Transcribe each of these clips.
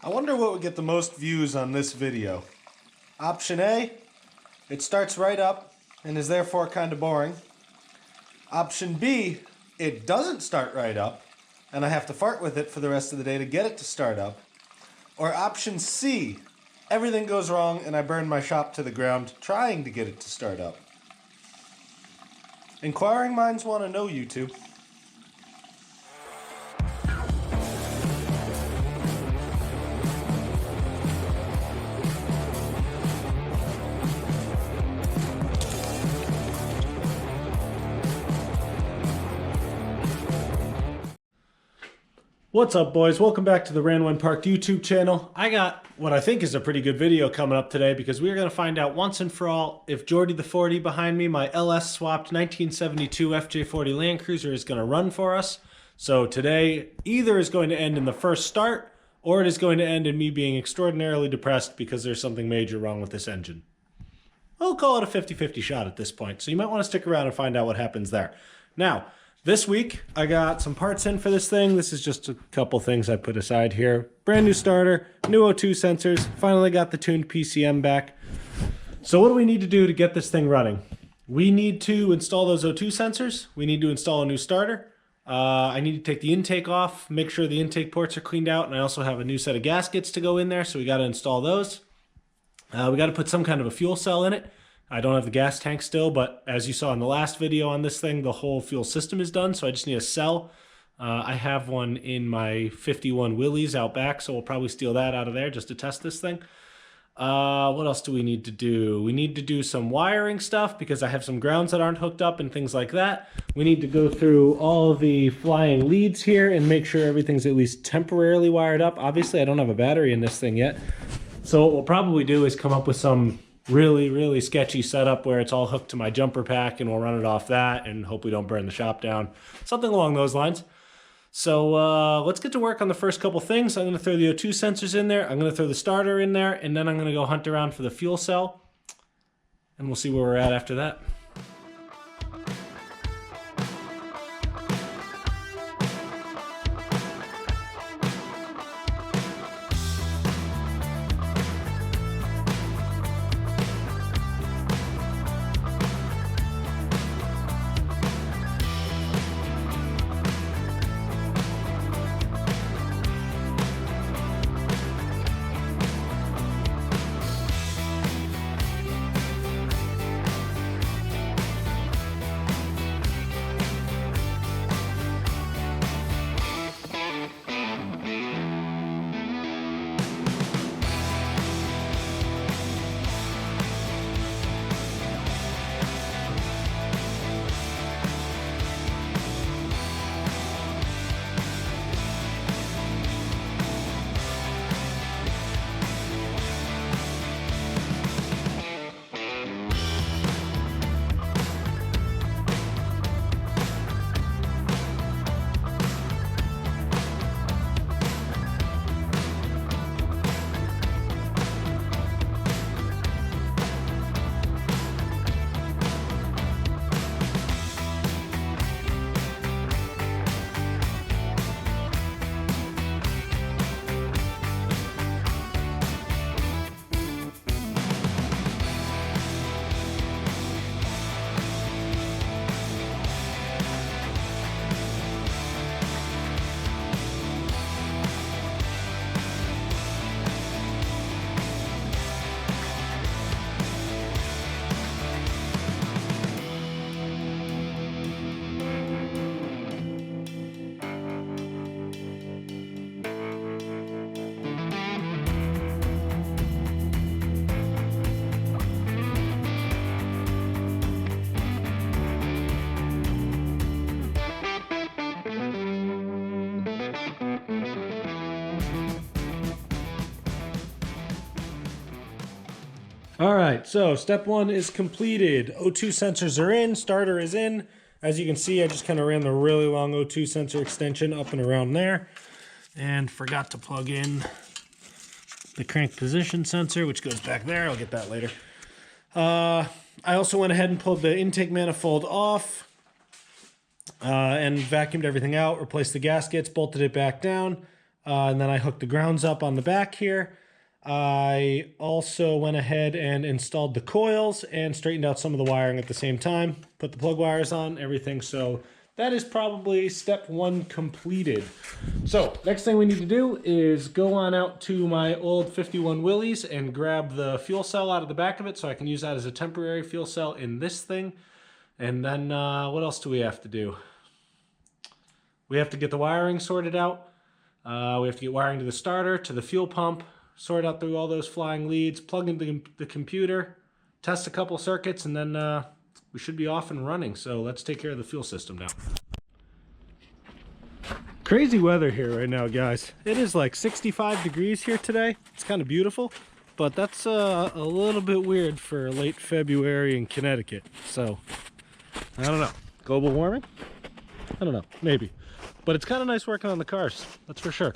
I wonder what would get the most views on this video. Option A, it starts right up and is therefore kind of boring. Option B, it doesn't start right up and I have to fart with it for the rest of the day to get it to start up. Or option C, everything goes wrong and I burn my shop to the ground trying to get it to start up. Inquiring minds want to know, YouTube. What's up, boys? Welcome back to the Ran When Parked YouTube channel. I got what I think is a pretty good video coming up today because we're going to find out once and for all if Jordy the 40 behind me, my LS swapped 1972 FJ40 Landcruiser, is going to run for us. So today either is going to end in the first start or it is going to end in me being extraordinarily depressed because there's something major wrong with this engine. I'll call it a 50-50 shot at this point, so you might want to stick around and find out what happens there. Now, this week, I got some parts in for this thing. This is just a couple things I put aside here. Brand new starter, new O2 sensors, finally got the tuned PCM back. So what do we need to do to get this thing running? We need to install those O2 sensors. We need to install a new starter. I need to take the intake off, make sure the intake ports are cleaned out, and I also have a new set of gaskets to go in there, so we got to install those. We got to put some kind of a fuel cell in it. I don't have the gas tank still, but as you saw in the last video on this thing, the whole fuel system is done, so I just need a cell. I have one in my 51 Willys out back, so we'll probably steal that out of there just to test this thing. What else do we need to do? We need to do some wiring stuff because I have some grounds that aren't hooked up and things like that. We need to go through all the flying leads here and make sure everything's at least temporarily wired up. Obviously, I don't have a battery in this thing yet. So what we'll probably do is come up with some really sketchy setup where it's all hooked to my jumper pack and we'll run it off that and hope we don't burn the shop down. Something along those lines. So let's get to work on the first couple things. I'm going to throw the O2 sensors in there. I'm going to throw the starter in there, and then I'm going to go hunt around for the fuel cell. And we'll see where we're at after that. All right, so step one is completed. O2 sensors are in, starter is in. As you can see, I just kind of ran the really long O2 sensor extension up and around there and forgot to plug in the crank position sensor, which goes back there. I'll get that later. I also went ahead and pulled the intake manifold off and vacuumed everything out, replaced the gaskets, bolted it back down. And then I hooked the grounds up on the back here. I also went ahead and installed the coils and straightened out some of the wiring at the same time. Put the plug wires on, everything. So that is probably step one completed. So next thing we need to do is go on out to my old 51 Willys and grab the fuel cell out of the back of it so I can use that as a temporary fuel cell in this thing. And then what else do we have to do? We have to get the wiring sorted out. We have to get wiring to the starter, to the fuel pump, sort out through all those flying leads, plug into the computer, test a couple circuits, and then we should be off and running. So let's take care of the fuel system now. Crazy weather here right now, guys. It is like 65 degrees here today. It's kind of beautiful, but that's a little bit weird for late February in Connecticut. So I don't know. Global warming? I don't know. Maybe. But it's kind of nice working on the cars. That's for sure.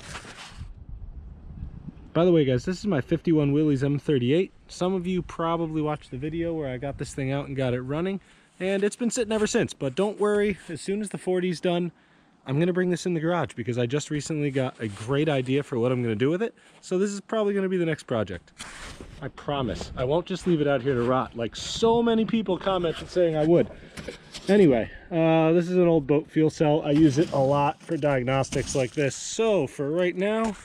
By the way, guys, this is my 51 Willys M38. Some of you probably watched the video where I got this thing out and got it running, and it's been sitting ever since. But don't worry, as soon as the 40's done, I'm going to bring this in the garage because I just recently got a great idea for what I'm going to do with it. So this is probably going to be the next project. I promise. I won't just leave it out here to rot like so many people commented saying I would. Anyway, this is an old boat fuel cell. I use it a lot for diagnostics like this. So for right now,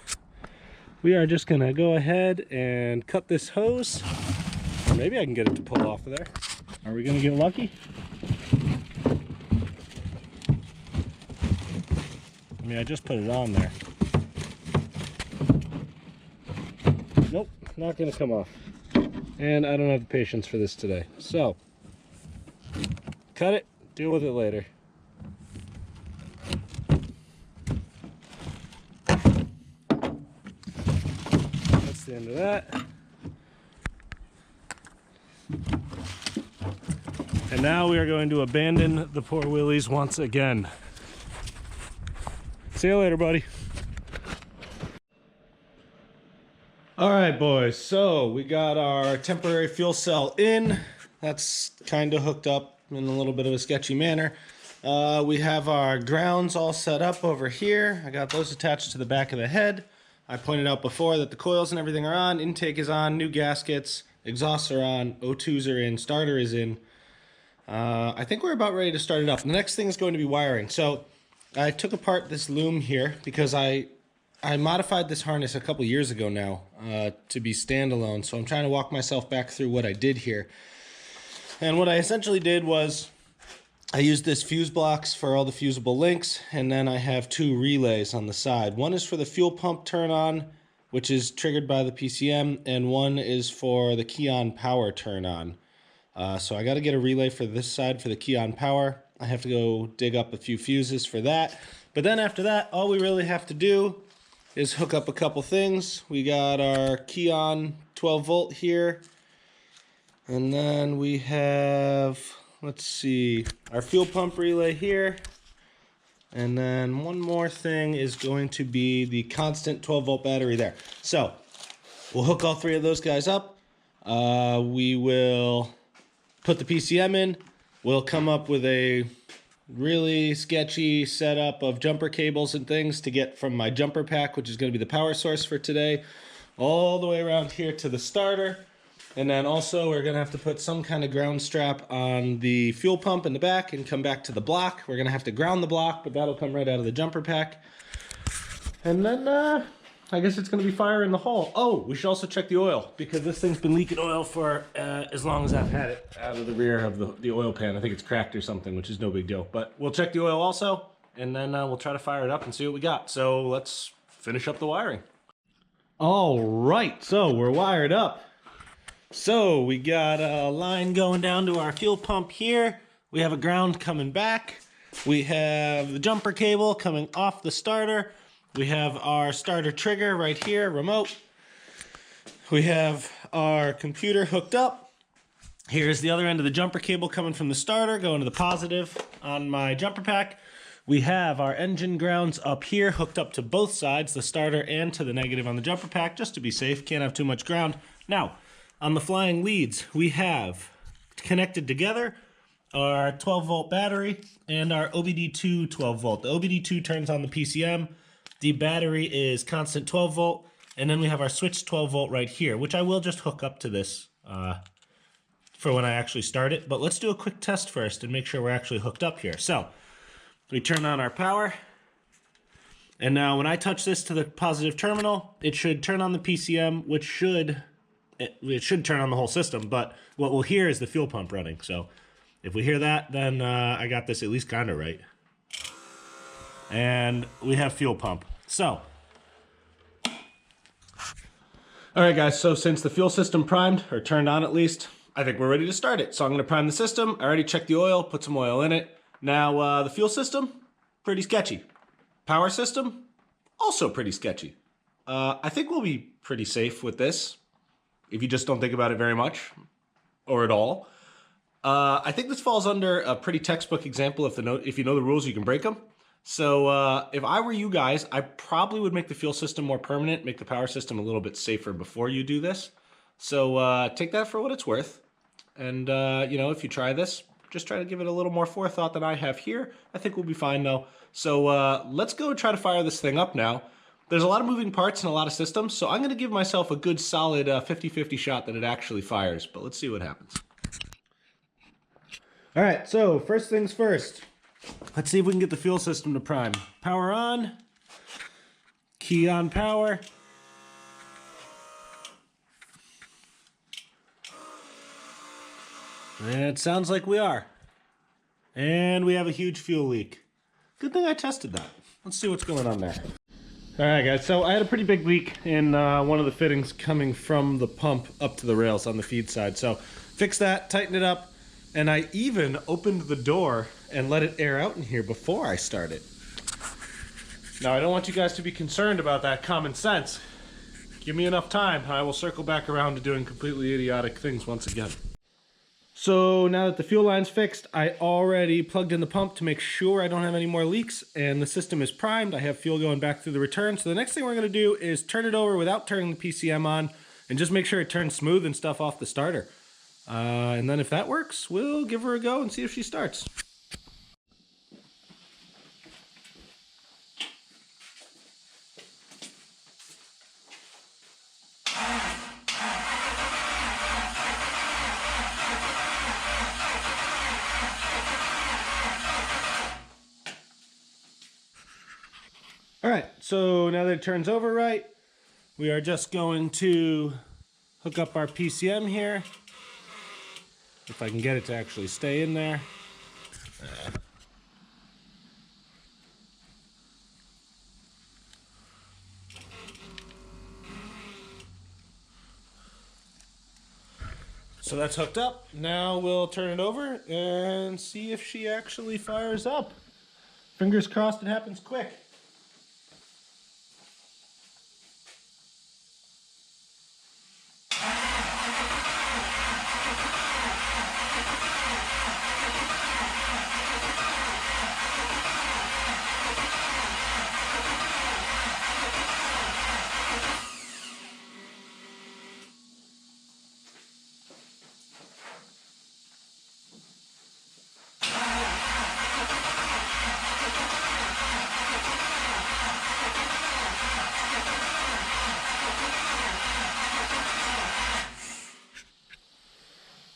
we are just gonna go ahead and cut this hose. Or maybe I can get it to pull off of there. Are we gonna get lucky? I mean, I just put it on there. Nope, not gonna come off. And I don't have the patience for this today. So, cut it, deal with it later. That's the end of that. And now we are going to abandon the poor Willys once again. See you later, buddy. All right, boys, so we got our temporary fuel cell in. That's kind of hooked up in a little bit of a sketchy manner. We have our grounds all set up over here. I got those attached to the back of the head. I pointed out before that the coils and everything are on, intake is on, new gaskets, exhausts are on, O2s are in, starter is in. I think we're about ready to start it up. The next thing is going to be wiring. So I took apart this loom here because I modified this harness a couple years ago now to be standalone. So I'm trying to walk myself back through what I did here. And what I essentially did was I used this fuse blocks for all the fusible links, and then I have two relays on the side. One is for the fuel pump turn on, which is triggered by the PCM, and one is for the key on power turn on. So I got to get a relay for this side for the key on power. I have to go dig up a few fuses for that. But then after that, all we really have to do is hook up a couple things. We got our key on 12 volt here. And then we have, let's see, our fuel pump relay here. And then one more thing is going to be the constant 12 volt battery there. So we'll hook all three of those guys up. We will put the PCM in. We'll come up with a really sketchy setup of jumper cables and things to get from my jumper pack, which is going to be the power source for today, all the way around here to the starter. And then also we're going to have to put some kind of ground strap on the fuel pump in the back and come back to the block. We're going to have to ground the block, but that'll come right out of the jumper pack. And then I guess it's going to be fire in the hall. Oh, we should also check the oil because this thing's been leaking oil for as long as I've had it out of the rear of the oil pan. I think it's cracked or something, which is no big deal. But we'll check the oil also, and then we'll try to fire it up and see what we got. So let's finish up the wiring. All right, so we're wired up. So we got a line going down to our fuel pump here. We have a ground coming back. We have the jumper cable coming off the starter. We have our starter trigger right here, remote. We have our computer hooked up. Here's the other end of the jumper cable coming from the starter, going to the positive on my jumper pack. We have our engine grounds up here, hooked up to both sides, the starter and to the negative on the jumper pack, just to be safe, can't have too much ground. Now, on the flying leads, we have connected together our 12 volt battery and our OBD2 12 volt. The OBD2 turns on the PCM. The battery is constant 12 volt, and then we have our switch 12 volt right here, which I will just hook up to this for when I actually start it. But let's do a quick test first and make sure we're actually hooked up here. So we turn on our power, and now when I touch this to the positive terminal, it should turn on the PCM, which should turn on the whole system. But what we'll hear is the fuel pump running. So if we hear that, then I got this at least kind of right. And we have fuel pump. So, all right, guys. So since the fuel system primed, or turned on at least, I think we're ready to start it. So I'm going to prime the system. I already checked the oil, put some oil in it. Now the fuel system, pretty sketchy. Power system, also pretty sketchy. I think we'll be pretty safe with this, if you just don't think about it very much, or at all. I think this falls under a pretty textbook example. If you know the rules, you can break them. So if I were you guys, I probably would make the fuel system more permanent, make the power system a little bit safer before you do this. So take that for what it's worth. And, you know, if you try this, just try to give it a little more forethought than I have here. I think we'll be fine, though. So let's go try to fire this thing up now. There's a lot of moving parts and a lot of systems, so I'm going to give myself a good solid 50-50 shot that it actually fires. But let's see what happens. All right, so first things first. Let's see if we can get the fuel system to prime. Power on. Key on power. And it sounds like we are. And we have a huge fuel leak. Good thing I tested that. Let's see what's going on there. All right, guys, so I had a pretty big leak in one of the fittings coming from the pump up to the rails on the feed side. So fix that, tighten it up, and I even opened the door and let it air out in here before I start it. Now, I don't want you guys to be concerned about that common sense. Give me enough time, and I will circle back around to doing completely idiotic things once again. So now that the fuel line's fixed, I already plugged in the pump to make sure I don't have any more leaks, and the system is primed. I have fuel going back through the return. So the next thing we're gonna do is turn it over without turning the PCM on and just make sure it turns smooth and stuff off the starter. And then if that works, we'll give her a go and see if she starts. All right, so now that it turns over right, we are just going to hook up our PCM here. If I can get it to actually stay in there. So that's hooked up. Now we'll turn it over and see if she actually fires up. Fingers crossed it happens quick.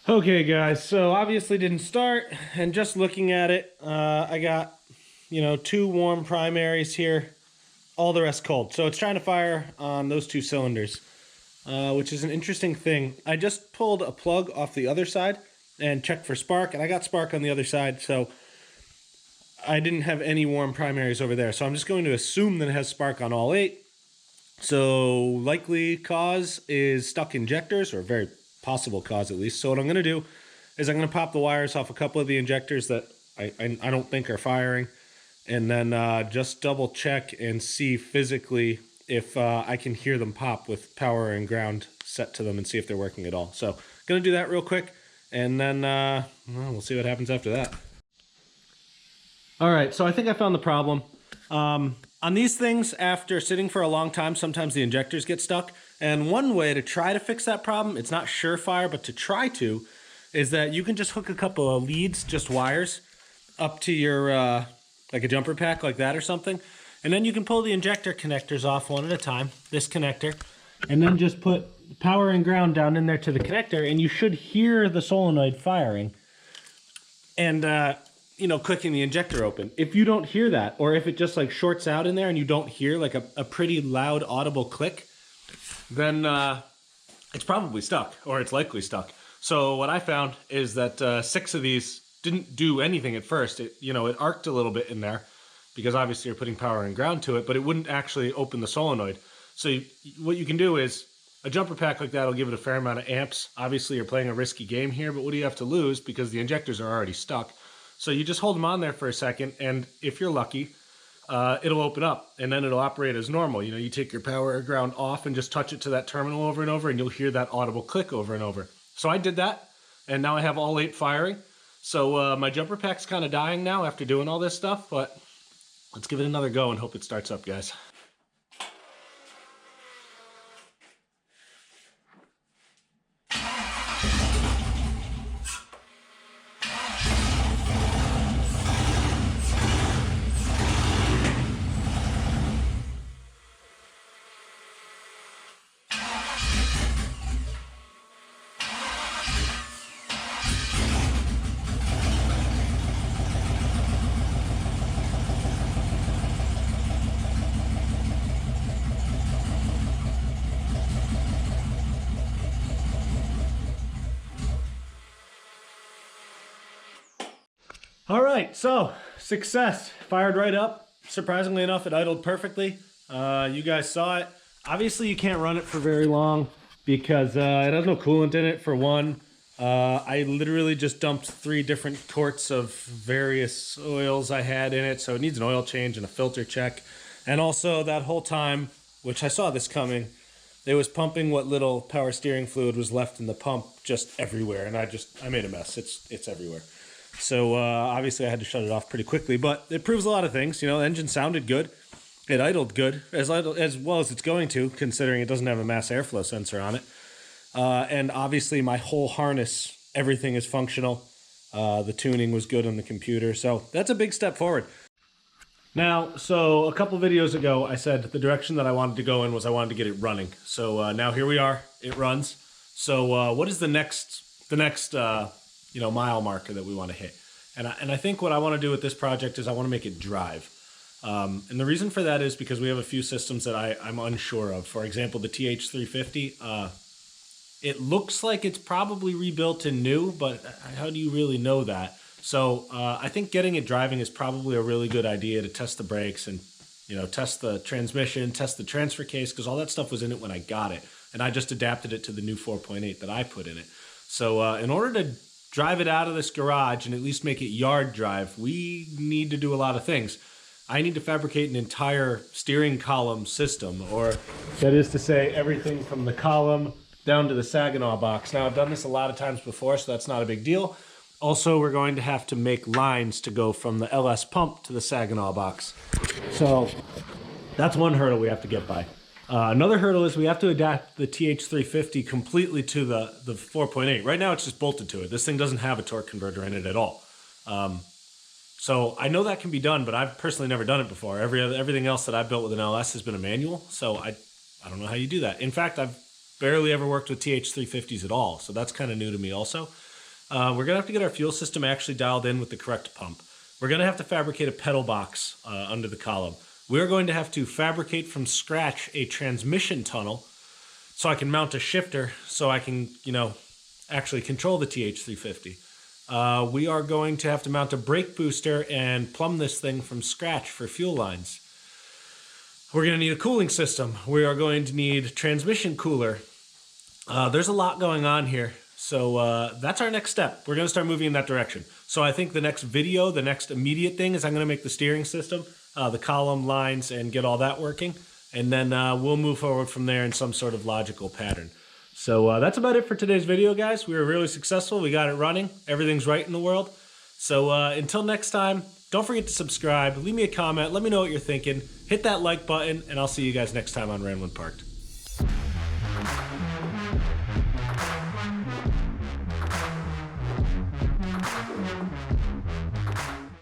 Okay guys, so obviously didn't start, and just looking at it, I got, you know, 2 warm primaries here, all the rest cold. So it's trying to fire on those 2 cylinders, which is an interesting thing. I just pulled a plug off the other side and checked for spark, and I got spark on the other side, so I didn't have any warm primaries over there. So I'm just going to assume that it has spark on all 8. So likely cause is stuck injectors, or very possible cause at least. So what I'm going to do is I'm going to pop the wires off a couple of the injectors that I don't think are firing, and then just double check and see physically if I can hear them pop with power and ground set to them and see if they're working at all. So going to do that real quick, and then well, we'll see what happens after that. All right, so I think I found the problem. On these things, after sitting for a long time, sometimes the injectors get stuck. And one way to try to fix that problem, it's not surefire, but to try to, is that you can just hook a couple of leads, just wires, up to your, like a jumper pack like that or something. And then you can pull the injector connectors off one at a time, this connector, and then just put power and ground down in there to the connector, and you should hear the solenoid firing and, you know, clicking the injector open. If you don't hear that, or if it just like shorts out in there and you don't hear like a pretty loud audible click, then it's probably stuck, or it's likely stuck. So what I found is that 6 of these didn't do anything at first. It, you know, it arced a little bit in there because obviously you're putting power and ground to it, but it wouldn't actually open the solenoid. So what you can do is, a jumper pack like that will give it a fair amount of amps. Obviously you're playing a risky game here, but what do you have to lose because the injectors are already stuck? So you just hold them on there for a second, and if you're lucky, it'll open up, and then it'll operate as normal. You know, you take your power or ground off and just touch it to that terminal over and over, and you'll hear that audible click over and over. So I did that, and now I have all 8 firing. So my jumper pack's kind of dying now after doing all this stuff, but let's give it another go and hope it starts up, guys. All right, so success. Fired right up. Surprisingly enough, it idled perfectly. You guys saw it. Obviously, you can't run it for very long because it has no coolant in it, for one. I literally just dumped 3 different quarts of various oils I had in it, so it needs an oil change and a filter check. And also, that whole time, which I saw this coming, it was pumping what little power steering fluid was left in the pump just everywhere, and I made a mess. It's everywhere. So obviously I had to shut it off pretty quickly, but it proves a lot of things. You know, the engine sounded good. It idled good, as well as it's going to, considering it doesn't have a mass airflow sensor on it. And obviously my whole harness, everything is functional. The tuning was good on the computer, so that's a big step forward. Now, so a couple videos ago, I said the direction that I wanted to go in was I wanted to get it running. So now here we are, it runs. So what is the next you know, mile marker that we want to hit? And I think what I want to do with this project is I want to make it drive. And the reason for that is because we have a few systems that I'm unsure of. For example, the TH350, it looks like it's probably rebuilt and new, but how do you really know that? So I think getting it driving is probably a really good idea to test the brakes and, you know, test the transmission, test the transfer case, because all that stuff was in it when I got it. And I just adapted it to the new 4.8 that I put in it. So in order to drive it out of this garage and at least make it yard drive, we need to do a lot of things. I need to fabricate an entire steering column system, or that is to say everything from the column down to the Saginaw box. Now, I've done this a lot of times before, so that's not a big deal. Also, we're going to have to make lines to go from the LS pump to the Saginaw box. So that's one hurdle we have to get by. Another hurdle is we have to adapt the TH350 completely to the 4.8. Right now it's just bolted to it. This thing doesn't have a torque converter in it at all. So I know that can be done, but I've personally never done it before. Everything else that I've built with an LS has been a manual, so I don't know how you do that. In fact, I've barely ever worked with TH350s at all, so that's kind of new to me also. We're going to have to get our fuel system actually dialed in with the correct pump. We're going to have to fabricate a pedal box under the column. We're going to have to fabricate from scratch a transmission tunnel so I can mount a shifter so I can, you know, actually control the TH350. We are going to have to mount a brake booster and plumb this thing from scratch for fuel lines. We're going to need a cooling system. We are going to need transmission cooler. There's a lot going on here. So that's our next step. We're going to start moving in that direction. So I think the next video, the next immediate thing is I'm going to make the steering system, the column lines, and get all that working. And then we'll move forward from there in some sort of logical pattern. So that's about it for today's video, guys. We were really successful. We got it running. Everything's right in the world. So until next time, don't forget to subscribe. Leave me a comment. Let me know what you're thinking. Hit that like button, and I'll see you guys next time on Randall Parked.